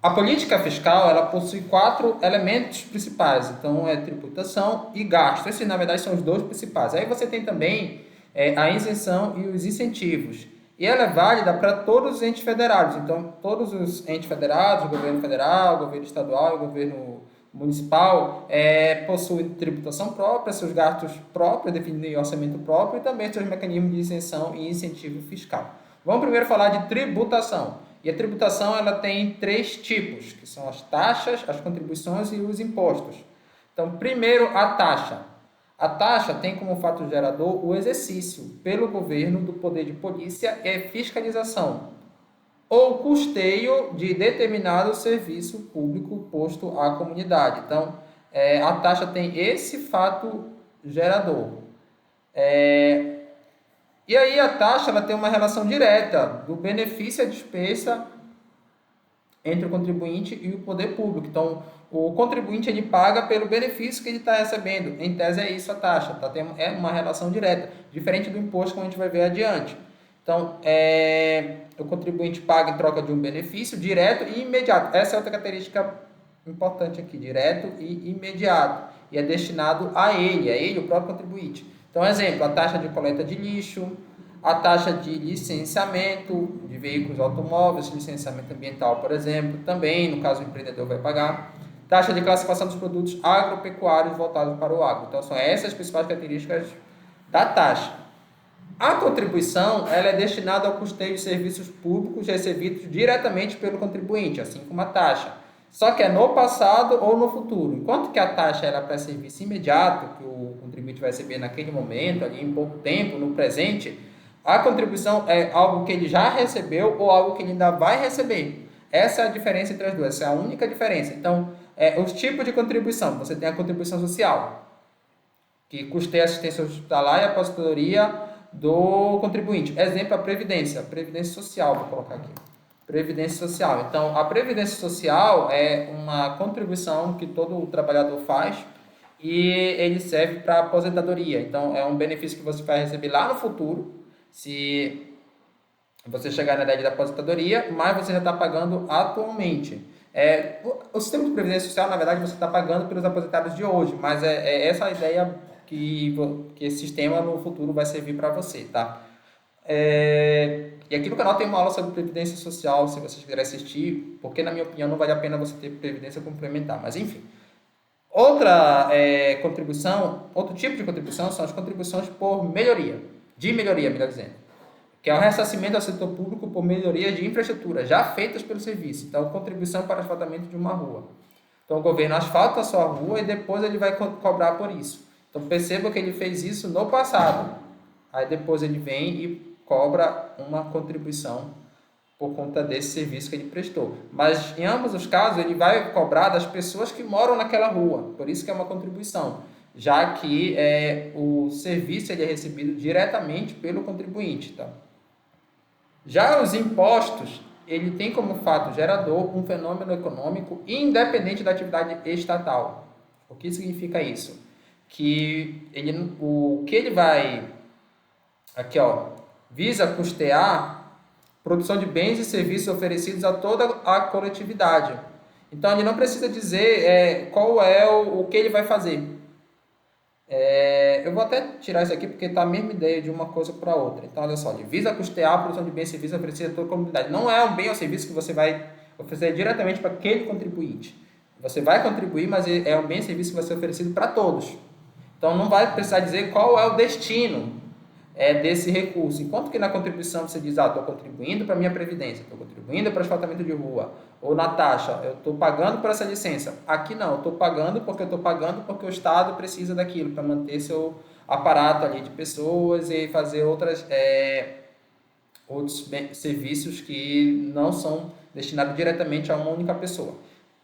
A política fiscal, ela possui 4 elementos principais. Então, é tributação e gasto. Esses, na verdade, são os 2 principais. Aí você tem também a isenção e os incentivos. E ela é válida para todos os entes federados. Então, todos os entes federados, o governo federal, o governo estadual, o governo municipal, possuem tributação própria, seus gastos próprios, definidos em orçamento próprio, e também seus mecanismos de isenção e incentivo fiscal. Vamos primeiro falar de tributação. E a tributação, ela tem 3 tipos, que são as taxas, as contribuições e os impostos. Então, primeiro, a taxa. A taxa tem como fato gerador o exercício pelo governo do poder de polícia e fiscalização, ou custeio de determinado serviço público posto à comunidade. Então, a taxa tem esse fato gerador. E aí a taxa, ela tem uma relação direta do benefício e a despesa entre o contribuinte e o poder público. Então, o contribuinte, ele paga pelo benefício que ele está recebendo. Em tese é isso a taxa, tá? É uma relação direta, diferente do imposto, como a gente vai ver adiante. Então, o contribuinte paga em troca de um benefício direto e imediato. Essa é outra característica importante aqui, direto e imediato. E é destinado a ele, o próprio contribuinte. Então, exemplo, a taxa de coleta de lixo, a taxa de licenciamento de veículos automóveis, licenciamento ambiental, por exemplo, também, no caso, o empreendedor vai pagar. Taxa de classificação dos produtos agropecuários voltados para o agro. Então, são essas as principais características da taxa. A contribuição, ela é destinada ao custeio de serviços públicos recebidos diretamente pelo contribuinte, assim como a taxa. Só que é no passado ou no futuro. Enquanto que a taxa era para serviço imediato, que o contribuinte vai receber naquele momento, ali em pouco tempo, no presente, a contribuição é algo que ele já recebeu ou algo que ele ainda vai receber. Essa é a diferença entre as duas, essa é a única diferença. Então, os tipos de contribuição. Você tem a contribuição social, que custeia a assistência hospitalar e a aposentadoria do contribuinte. Exemplo, a previdência social, vou colocar aqui. Previdência social. Então, a previdência social é uma contribuição que todo trabalhador faz e ele serve para aposentadoria. Então, é um benefício que você vai receber lá no futuro, se você chegar na idade da aposentadoria, mas você já está pagando atualmente. O sistema de previdência social, na verdade, você está pagando pelos aposentados de hoje, mas é essa a ideia que esse sistema no futuro vai servir para você, tá? E aqui no canal tem uma aula sobre previdência social, se vocês quiserem assistir, porque na minha opinião não vale a pena você ter previdência complementar, mas enfim. Outra contribuição, outro tipo de contribuição são as contribuições por melhoria, melhor dizendo, que é o ressarcimento ao setor público por melhorias de infraestrutura já feitas pelo serviço. Então, contribuição para o asfaltamento de uma rua. Então, o governo asfalta a sua rua e depois ele vai cobrar por isso. Então, perceba que ele fez isso no passado. Aí depois ele vem e cobra uma contribuição por conta desse serviço que ele prestou. Mas, em ambos os casos, ele vai cobrar das pessoas que moram naquela rua. Por isso que é uma contribuição, já que o serviço ele é recebido diretamente pelo contribuinte. Tá? Já os impostos, ele tem como fato gerador um fenômeno econômico independente da atividade estatal. O que significa isso? Que o que ele vai, aqui ó, visa custear produção de bens e serviços oferecidos a toda a coletividade. Então, ele não precisa dizer qual é o que ele vai fazer. Eu vou até tirar isso aqui porque está a mesma ideia de uma coisa para outra. Então, olha só, ele visa custear a produção de bens e serviços oferecidos a toda a comunidade. Não é um bem ou serviço que você vai oferecer diretamente para aquele contribuinte. Você vai contribuir, mas é um bem e serviço que vai ser oferecido para todos. Então, não vai precisar dizer qual é o destino desse recurso. Enquanto que na contribuição você diz, estou contribuindo para a minha previdência, estou contribuindo para o asfaltamento de rua, ou na taxa, eu estou pagando por essa licença. Aqui não, eu estou pagando porque o Estado precisa daquilo para manter seu aparato ali de pessoas e fazer outros serviços que não são destinados diretamente a uma única pessoa.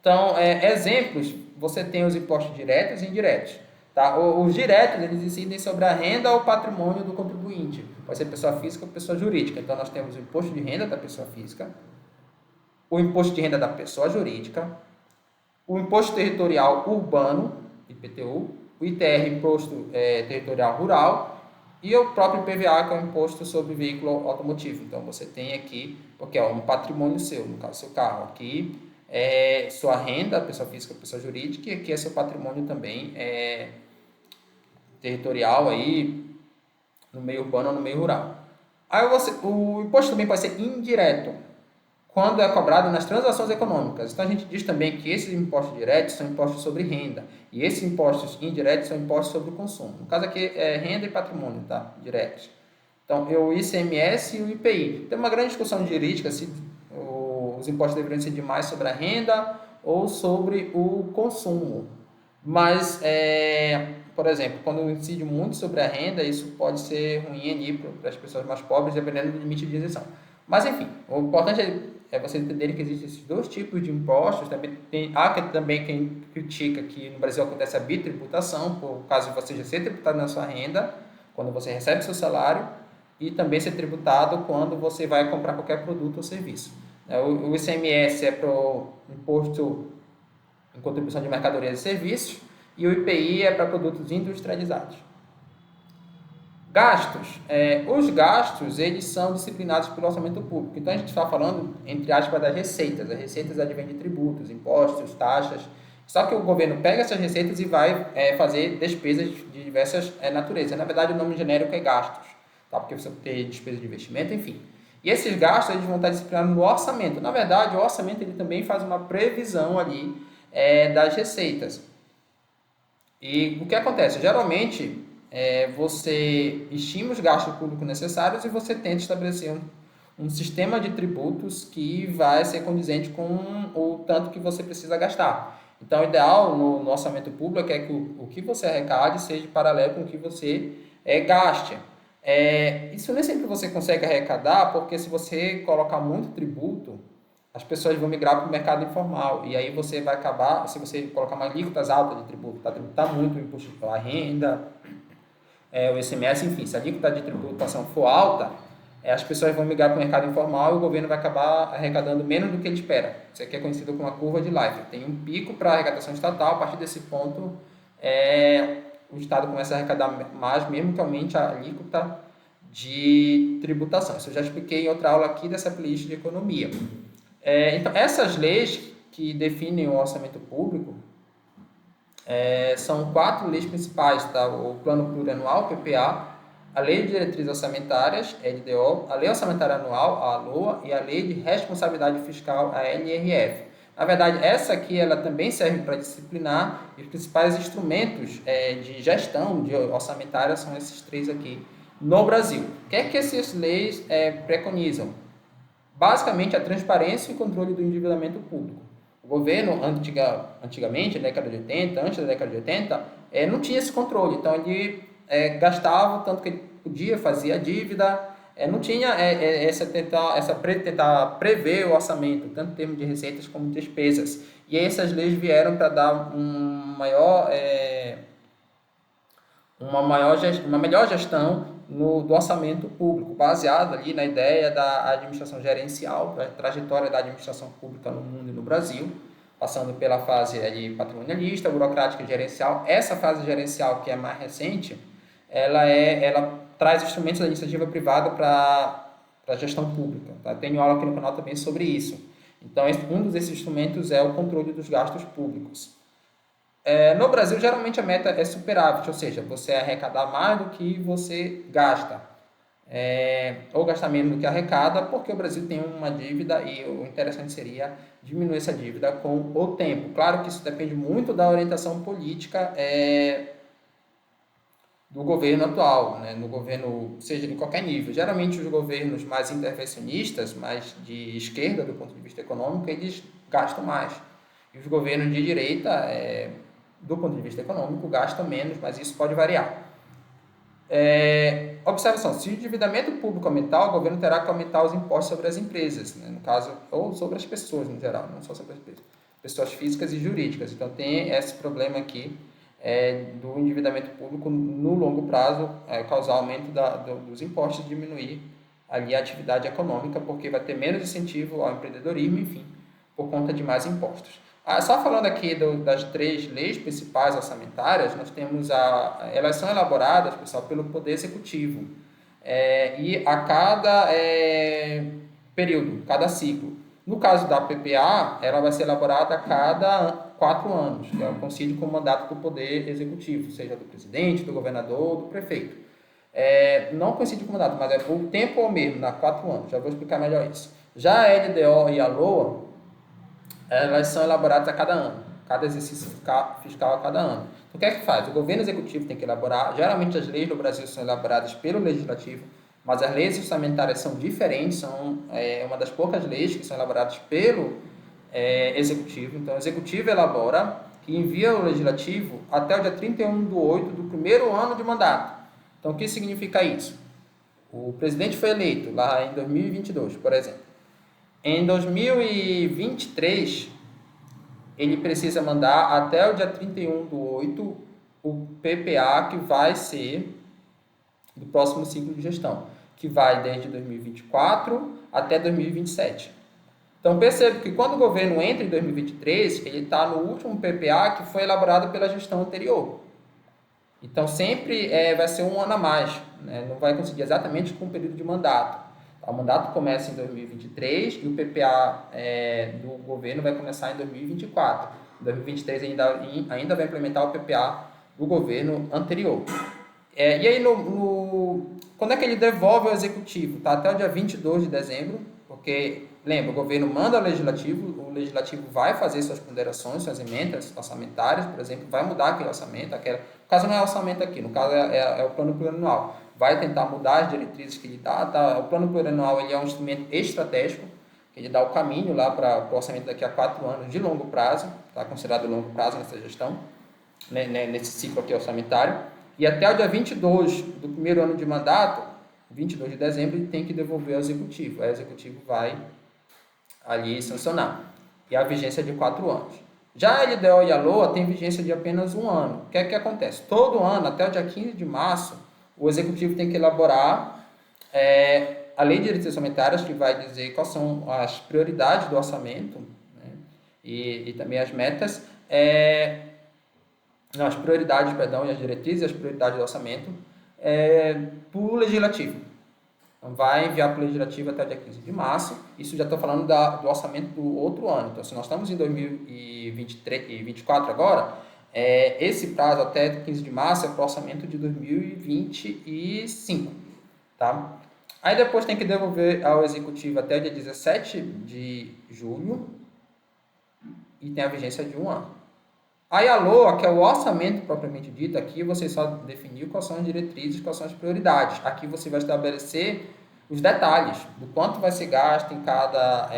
Então, exemplos, você tem os impostos diretos e indiretos. Tá? Os diretos, eles incidem sobre a renda ou patrimônio do contribuinte. Pode ser pessoa física ou pessoa jurídica. Então, nós temos o imposto de renda da pessoa física, o imposto de renda da pessoa jurídica, o imposto territorial urbano, IPTU, o ITR, imposto territorial rural, e o próprio IPVA, que é o imposto sobre veículo automotivo. Então, você tem aqui, porque é um patrimônio seu, no caso, seu carro. Aqui sua renda, pessoa física, pessoa jurídica, e aqui é seu patrimônio também territorial aí, no meio urbano ou no meio rural. Aí o imposto também pode ser indireto, quando é cobrado nas transações econômicas. Então a gente diz também que esses impostos diretos são impostos sobre renda, e esses impostos indiretos são impostos sobre o consumo. No caso aqui é renda e patrimônio, tá? Diretos. Então, o ICMS e o IPI. Tem uma grande discussão jurídica se os impostos deveriam ser mais sobre a renda ou sobre o consumo. Mas, por exemplo, quando incide muito sobre a renda, isso pode ser ruim ali para as pessoas mais pobres, dependendo do limite de isenção. Mas, enfim, o importante é vocês entenderem que existem esses dois tipos de impostos. Há também quem critica que no Brasil acontece a bitributação, por caso de você já ser tributado na sua renda, quando você recebe seu salário, e também ser tributado quando você vai comprar qualquer produto ou serviço. O ICMS é para o Imposto em Contribuição de Mercadorias e Serviços, e o IPI é para produtos industrializados. Gastos. Os gastos, eles são disciplinados pelo orçamento público. Então, a gente está falando, entre aspas, das receitas. As receitas advêm de tributos, impostos, taxas. Só que o governo pega essas receitas e vai fazer despesas de diversas naturezas. Na verdade, o nome genérico é gastos, tá? Porque você tem despesa de investimento, enfim. E esses gastos, eles vão estar disciplinados no orçamento. Na verdade, o orçamento ele também faz uma previsão ali das receitas. E o que acontece? Geralmente, você estima os gastos públicos necessários e você tenta estabelecer um sistema de tributos que vai ser condizente com o tanto que você precisa gastar. Então, o ideal no orçamento público é que o que você arrecade seja paralelo com o que você gaste. Isso nem sempre você consegue arrecadar, porque se você colocar muito tributo, as pessoas vão migrar para o mercado informal. E aí você vai acabar, se você colocar uma alíquotas altas de tributo, para tributar muito o imposto pela renda, o ICMS, enfim, se a alíquota de tributação for alta, as pessoas vão migrar para o mercado informal e o governo vai acabar arrecadando menos do que ele espera. Isso aqui é conhecido como a curva de Laffer. Tem um pico para a arrecadação estatal, a partir desse ponto o Estado começa a arrecadar mais, mesmo que aumente a alíquota de tributação. Isso eu já expliquei em outra aula aqui dessa playlist de economia. Então, essas leis que definem o orçamento público são 4 leis principais, tá? O Plano Plurianual, PPA, a Lei de Diretrizes Orçamentárias, LDO, a Lei Orçamentária Anual, a LOA, e a Lei de Responsabilidade Fiscal, a LRF. Na verdade, essa aqui ela também serve para disciplinar, e os principais instrumentos de gestão de orçamentária são esses 3 aqui no Brasil. O que é que essas leis preconizam? Basicamente, a transparência e o controle do endividamento público. O governo, antigamente, na década de 80, antes da década de 80, não tinha esse controle. Então, ele gastava o tanto que ele podia, fazia dívida, não tinha tentar prever o orçamento, tanto em termos de receitas como de despesas. E aí essas leis vieram para dar uma melhor gestão do orçamento público, baseado ali na ideia da administração gerencial, da trajetória da administração pública no mundo e no Brasil, passando pela fase ali patrimonialista, burocrática e gerencial. Essa fase gerencial, que é mais recente, ela traz instrumentos da iniciativa privada para a gestão pública. Tá? Tenho aula aqui no canal também sobre isso. Então, um desses instrumentos é o controle dos gastos públicos. No Brasil, geralmente a meta é superávit, ou seja, você arrecadar mais do que você gasta, ou gastar menos do que arrecada, porque o Brasil tem uma dívida e o interessante seria diminuir essa dívida com o tempo. Claro que isso depende muito da orientação política do governo atual, né? No governo, seja de qualquer nível. Geralmente os governos mais intervencionistas, mais de esquerda do ponto de vista econômico, eles gastam mais. E os governos de direita, do ponto de vista econômico, gastam menos, mas isso pode variar. Observação, se o endividamento público aumentar, o governo terá que aumentar os impostos sobre as empresas, né? No caso, ou sobre as pessoas no geral, não só sobre as pessoas físicas e jurídicas. Então tem esse problema aqui do endividamento público no longo prazo, causar aumento dos impostos e diminuir ali a atividade econômica, porque vai ter menos incentivo ao empreendedorismo, enfim, por conta de mais impostos. Só falando aqui das 3 leis principais orçamentárias, nós temos elas são elaboradas, pessoal, pelo Poder Executivo. E a cada período, cada ciclo. No caso da PPA, ela vai ser elaborada a cada 4 anos, que coincide com o mandato do Poder Executivo, seja do presidente, do governador, do prefeito. Não coincide com o mandato, mas o tempo é o mesmo, dá 4 anos. Já vou explicar melhor isso. Já a LDO e a LOA, elas são elaboradas a cada ano, cada exercício fiscal a cada ano. Então, o que é que faz? O governo executivo tem que elaborar, geralmente as leis do Brasil são elaboradas pelo legislativo, mas as leis orçamentárias são diferentes, são uma das poucas leis que são elaboradas pelo executivo. Então, o executivo elabora e envia ao legislativo até o dia 31/8 do primeiro ano de mandato. Então, o que significa isso? O presidente foi eleito lá em 2022, por exemplo. Em 2023, ele precisa mandar até o dia 31/8 o PPA que vai ser do próximo ciclo de gestão, que vai desde 2024 até 2027. Então, perceba que quando o governo entra em 2023, ele está no último PPA que foi elaborado pela gestão anterior. Então, sempre vai ser um ano a mais, né? Não vai conseguir exatamente com o período de mandato. O mandato começa em 2023 e o PPA do governo vai começar em 2024. Em 2023 ainda vai implementar o PPA do governo anterior. E aí, quando é que ele devolve ao executivo? Tá? Até o dia 22 de dezembro, porque, lembra, o governo manda ao legislativo, o legislativo vai fazer suas ponderações, suas emendas orçamentárias, por exemplo, vai mudar aquele orçamento, no caso não é orçamento aqui, no caso é o plano plurianual, vai tentar mudar as diretrizes que ele dá, tá? O plano plurianual ele é um instrumento estratégico, que ele dá o caminho lá para o orçamento daqui a 4 anos de longo prazo, está considerado longo prazo nessa gestão, né, nesse ciclo aqui orçamentário, e até o dia 22 do primeiro ano de mandato, 22 de dezembro, ele tem que devolver ao executivo. Aí o executivo vai ali sancionar. E a vigência é de 4 anos. Já a LDO e a LOA tem vigência de apenas 1 ano. O que é que acontece? Todo ano, até o dia 15 de março, o executivo tem que elaborar a lei de diretrizes orçamentárias, que vai dizer quais são as prioridades do orçamento, né? e também as metas, as prioridades, perdão, e as diretrizes e as prioridades do orçamento para o legislativo. Então, vai enviar para o legislativo até o dia 15 de março. Isso já estou falando do orçamento do outro ano. Então, se nós estamos em 2023 e 2024 agora, esse prazo até 15 de março é para o orçamento de 2025. Tá? Aí depois tem que devolver ao executivo até o dia 17 de julho e tem a vigência de 1 ano. Aí a LOA, que é o orçamento propriamente dito, aqui você só definiu quais são as diretrizes, quais são as prioridades. Aqui você vai estabelecer os detalhes do quanto vai ser gasto em cada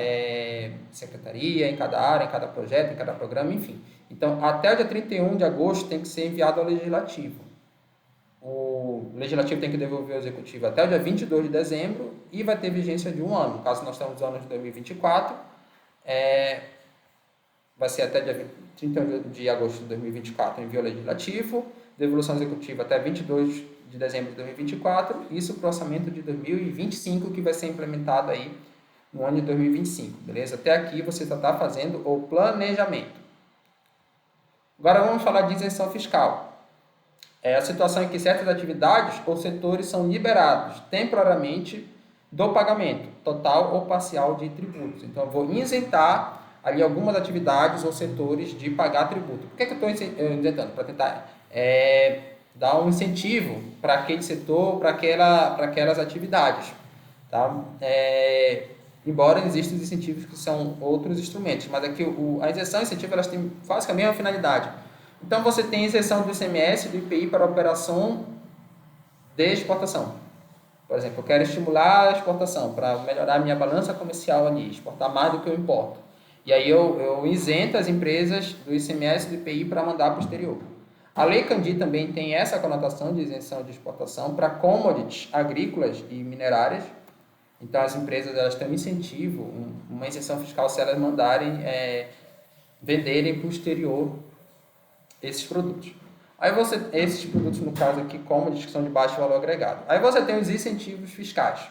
secretaria, em cada área, em cada projeto, em cada programa, enfim. Então, até o dia 31 de agosto tem que ser enviado ao Legislativo. O Legislativo tem que devolver ao Executivo até o dia 22 de dezembro e vai ter vigência de 1 ano. No caso, nós estamos no ano de 2024, vai ser até dia 31 de agosto de 2024, envio ao Legislativo, devolução executiva até 22 de dezembro de 2024, isso para o orçamento de 2025, que vai ser implementado aí no ano de 2025, beleza? Até aqui você já está fazendo o planejamento. Agora vamos falar de isenção fiscal. É a situação em que certas atividades ou setores são liberados temporariamente do pagamento, total ou parcial de tributos. Então, eu vou isentar ali algumas atividades ou setores de pagar tributo. Por que eu estou isentando? Para tentar dar um incentivo para aquele setor, para aquelas atividades. Tá? Embora existam os incentivos que são outros instrumentos, mas aqui a isenção e incentivo elas têm quase a mesma finalidade. Então, você tem isenção do ICMS e do IPI para operação de exportação. Por exemplo, eu quero estimular a exportação para melhorar a minha balança comercial ali, exportar mais do que eu importo. E aí eu isento as empresas do ICMS e do IPI para mandar para o exterior. A Lei Candir também tem essa conotação de isenção de exportação para commodities agrícolas e minerárias. Então, as empresas elas têm um incentivo, uma isenção fiscal se elas mandarem venderem para o exterior esses produtos. Aí esses produtos, no caso aqui, commodities, que são de baixo valor agregado. Aí você tem os incentivos fiscais,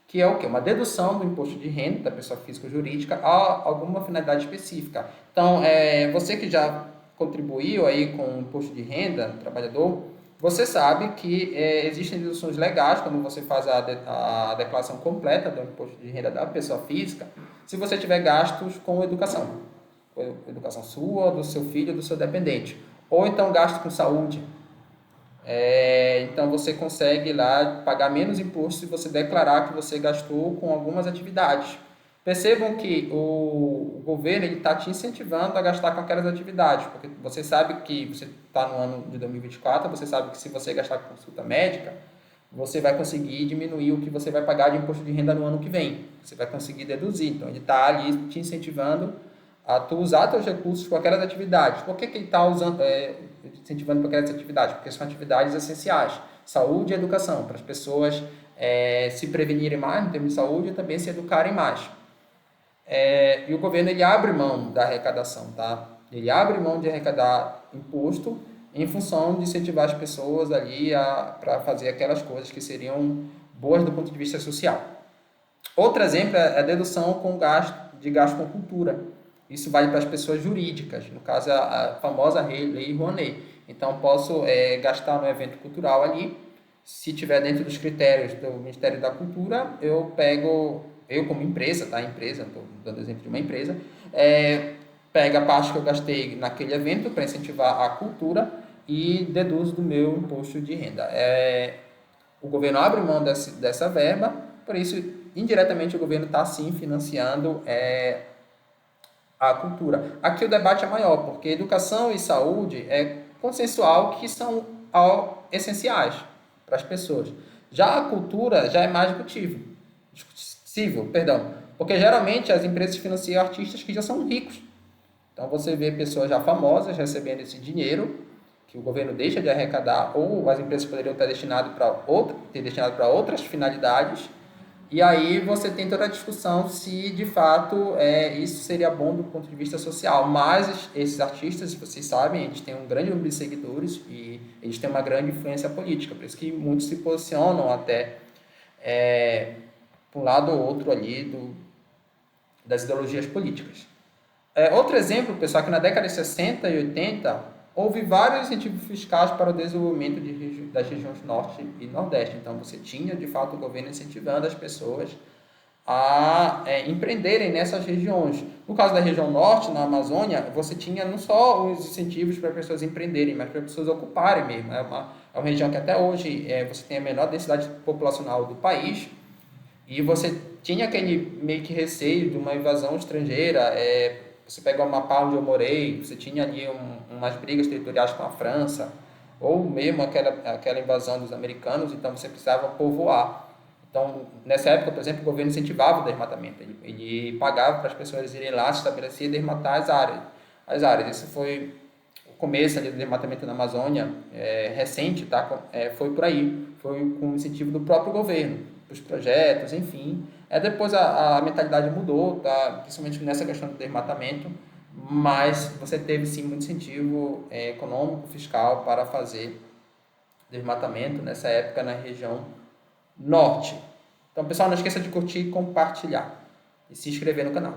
que é o quê? Uma dedução do imposto de renda da pessoa física ou jurídica a alguma finalidade específica. Então, você que já contribuiu aí com o imposto de renda do trabalhador, Você sabe que existem deduções legais quando você faz a declaração completa do imposto de renda da pessoa física, se você tiver gastos com educação. Educação sua, do seu filho, do seu dependente. Ou então gasto com saúde. Então você consegue lá pagar menos imposto se você declarar que você gastou com algumas atividades. Percebam que o governo está te incentivando a gastar com aquelas atividades, porque você sabe que você está no ano de 2024, você sabe que se você gastar com consulta médica, você vai conseguir diminuir o que você vai pagar de imposto de renda no ano que vem. Você vai conseguir deduzir. Então, ele está ali te incentivando a tu usar seus recursos com aquelas atividades. Por que ele está incentivando para aquelas atividades? Porque são atividades essenciais. Saúde e educação, para as pessoas se prevenirem mais em termos de saúde e também se educarem mais. E o governo ele abre mão da arrecadação, tá? Ele abre mão de arrecadar imposto em função de incentivar as pessoas ali para fazer aquelas coisas que seriam boas do ponto de vista social. Outro exemplo é a dedução de gasto com cultura. Isso vale para as pessoas jurídicas, no caso a famosa Lei Rouanet. Então, posso gastar no evento cultural ali, se tiver dentro dos critérios do Ministério da Cultura, eu como empresa, tá? Estou dando exemplo de uma empresa, pego a parte que eu gastei naquele evento para incentivar a cultura e deduzo do meu imposto de renda. O governo abre mão dessa verba, por isso, indiretamente, o governo está, sim, financiando a cultura. Aqui o debate é maior, porque educação e saúde é consensual que são essenciais para as pessoas. Já a cultura já é mais discutível, porque geralmente as empresas financiam artistas que já são ricos. Então você vê pessoas já famosas recebendo esse dinheiro que o governo deixa de arrecadar, ou as empresas poderiam ter destinado para outras finalidades. E aí você tem toda a discussão se de fato isso seria bom do ponto de vista social. Mas esses artistas, vocês sabem, eles têm um grande número de seguidores e eles têm uma grande influência política. Por isso que muitos se posicionam até para um lado ou outro ali das ideologias políticas. Outro exemplo, pessoal, que na década de 60 e 80 houve vários incentivos fiscais para o desenvolvimento das regiões Norte e Nordeste. Então, você tinha, de fato, o governo incentivando as pessoas a empreenderem nessas regiões. No caso da região Norte, na Amazônia, você tinha não só os incentivos para as pessoas empreenderem, mas para as pessoas ocuparem mesmo. É uma região que até hoje você tem a menor densidade populacional do país e você tinha aquele meio que receio de uma invasão estrangeira. Você pega o Amapá, onde eu morei, você tinha ali umas brigas territoriais com a França, ou mesmo aquela invasão dos americanos, então você precisava povoar. Então, nessa época, por exemplo, o governo incentivava o desmatamento. Ele pagava para as pessoas irem lá, se estabelecer e desmatar as áreas. Isso foi o começo ali do desmatamento na Amazônia, recente, tá? Foi por aí. Foi com o incentivo do próprio governo, os projetos, enfim. Depois a mentalidade mudou, tá? Principalmente nessa questão do desmatamento, mas você teve sim muito incentivo econômico, fiscal para fazer desmatamento nessa época na região norte. Então, pessoal, não esqueça de curtir, compartilhar e se inscrever no canal.